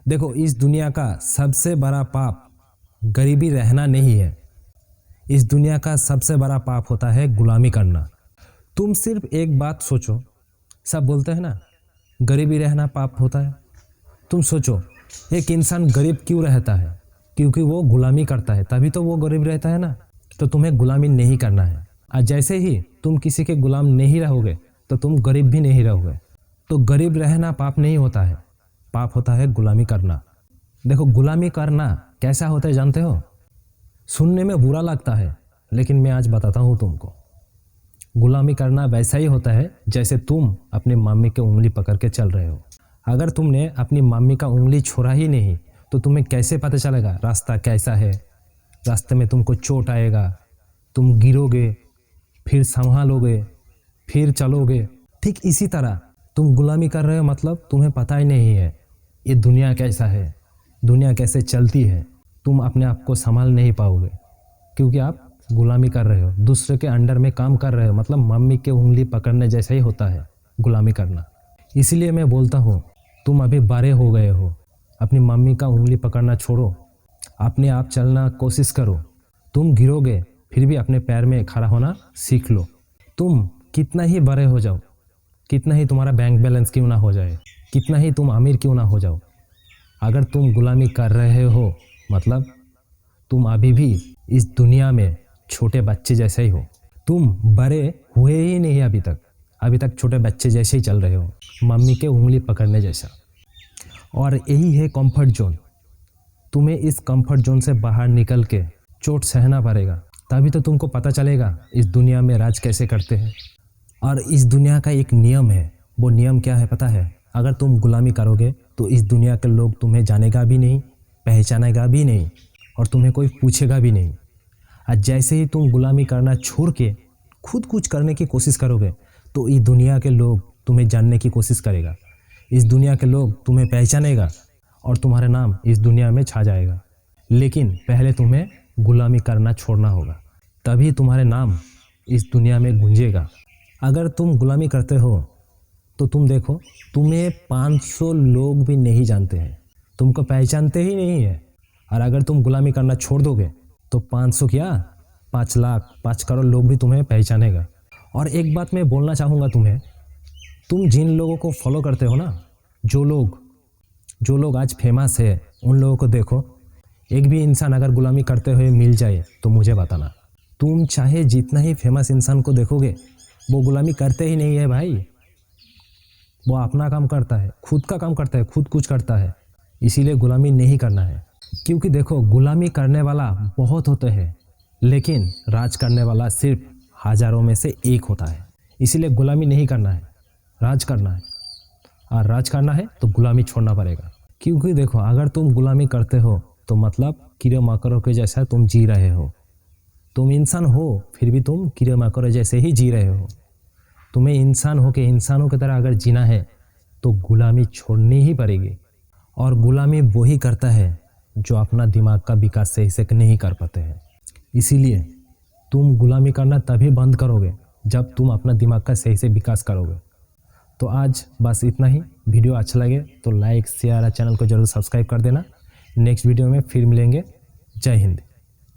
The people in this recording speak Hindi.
देखो, इस दुनिया का सबसे बड़ा पाप गरीबी रहना नहीं है। इस दुनिया का सबसे बड़ा पाप होता है गुलामी करना। तुम सिर्फ एक बात सोचो, सब बोलते हैं ना गरीबी रहना पाप होता है। तुम सोचो, एक इंसान गरीब क्यों रहता है? क्योंकि वो गुलामी करता है, तभी तो वो गरीब रहता है ना। तो तुम्हें गुलामी नहीं करना है। और जैसे ही तुम किसी के गुलाम नहीं रहोगे तो तुम गरीब भी नहीं रहोगे। तो गरीब रहना पाप नहीं होता है, पाप होता है गुलामी करना। देखो, गुलामी करना कैसा होता है जानते हो? सुनने में बुरा लगता है, लेकिन मैं आज बताता हूँ तुमको। गुलामी करना वैसा ही होता है जैसे तुम अपनी मम्मी की उंगली पकड़ के चल रहे हो। अगर तुमने अपनी मम्मी का उंगली छोड़ा ही नहीं तो तुम्हें कैसे पता चलेगा रास्ता कैसा है? रास्ते में तुमको चोट आएगा, तुम गिरोगे, फिर संभालोगे, फिर चलोगे। ठीक इसी तरह तुम गुलामी कर रहे हो, मतलब तुम्हें पता ही नहीं है ये दुनिया कैसा है, दुनिया कैसे चलती है। तुम अपने आप को संभाल नहीं पाओगे क्योंकि आप गुलामी कर रहे हो, दूसरे के अंडर में काम कर रहे हो। मतलब मम्मी के उंगली पकड़ने जैसा ही होता है गुलामी करना। इसीलिए मैं बोलता हूँ, तुम अभी बड़े हो गए हो, अपनी मम्मी का उंगली पकड़ना छोड़ो, अपने आप चलना कोशिश करो। तुम गिरोगे फिर भी अपने पैर में खड़ा होना सीख लो। तुम कितना ही बड़े हो जाओ, कितना ही तुम्हारा बैंक बैलेंस क्यों ना हो जाए, कितना ही तुम अमीर क्यों ना हो जाओ, अगर तुम गुलामी कर रहे हो मतलब तुम अभी भी इस दुनिया में छोटे बच्चे जैसे ही हो। तुम बड़े हुए ही नहीं अभी तक छोटे बच्चे जैसे ही चल रहे हो, मम्मी के उंगली पकड़ने जैसा। और यही है कंफर्ट जोन। तुम्हें इस कंफर्ट जोन से बाहर निकल के चोट सहना पड़ेगा, तभी तो तुमको पता चलेगा इस दुनिया में राज कैसे करते हैं। और इस दुनिया का एक नियम है, वो नियम क्या है पता है? अगर तुम गुलामी करोगे तो इस दुनिया के लोग तुम्हें जानेगा भी नहीं, पहचानेगा भी नहीं, और तुम्हें कोई पूछेगा भी नहीं। और जैसे ही तुम गुलामी करना छोड़ के खुद कुछ करने की कोशिश करोगे तो इस दुनिया के लोग तुम्हें जानने की कोशिश करेगा, इस दुनिया के लोग तुम्हें पहचानेगा और तुम्हारा नाम इस दुनिया में छा जाएगा। लेकिन पहले तुम्हें गुलामी करना छोड़ना होगा, तभी तुम्हारे नाम इस दुनिया में गूंजेगा। अगर तुम गुलामी करते हो तो तुम देखो, तुम्हें 500 लोग भी नहीं जानते हैं, तुमको पहचानते ही नहीं है। और अगर तुम गुलामी करना छोड़ दोगे तो 500 क्या 5 लाख 5 करोड़ लोग भी तुम्हें पहचानेगा। और एक बात मैं बोलना चाहूँगा तुम्हें, तुम जिन लोगों को फॉलो करते हो ना, जो लोग आज फेमस है, उन लोगों को देखो। एक भी इंसान अगर गुलामी करते हुए मिल जाए तो मुझे बताना। तुम चाहे जितना ही फेमस इंसान को देखोगे, वो गुलामी करते ही नहीं है भाई। वो अपना काम करता है, खुद का काम करता है, खुद कुछ करता है। इसीलिए गुलामी नहीं करना है। क्योंकि देखो, गुलामी करने वाला बहुत होते हैं, लेकिन राज करने वाला सिर्फ हजारों में से एक होता है। इसीलिए गुलामी नहीं करना है, राज करना है। और राज करना है तो गुलामी छोड़ना पड़ेगा। क्योंकि देखो, अगर तुम गुलामी करते हो तो मतलब कीड़े मकोड़ों के जैसा तुम जी रहे हो। तुम इंसान हो फिर भी तुम कीड़े मकोड़े जैसे ही जी रहे हो। तुम्हें इंसान हो के इंसानों की तरह अगर जीना है तो गुलामी छोड़नी ही पड़ेगी। और गुलामी वही करता है जो अपना दिमाग का विकास सही से नहीं कर पाते हैं। इसीलिए तुम गुलामी करना तभी बंद करोगे जब तुम अपना दिमाग का सही से विकास करोगे। तो आज बस इतना ही। वीडियो अच्छा लगे तो लाइक शेयर और चैनल को जरूर सब्सक्राइब कर देना। नेक्स्ट वीडियो में फिर मिलेंगे। जय हिंद।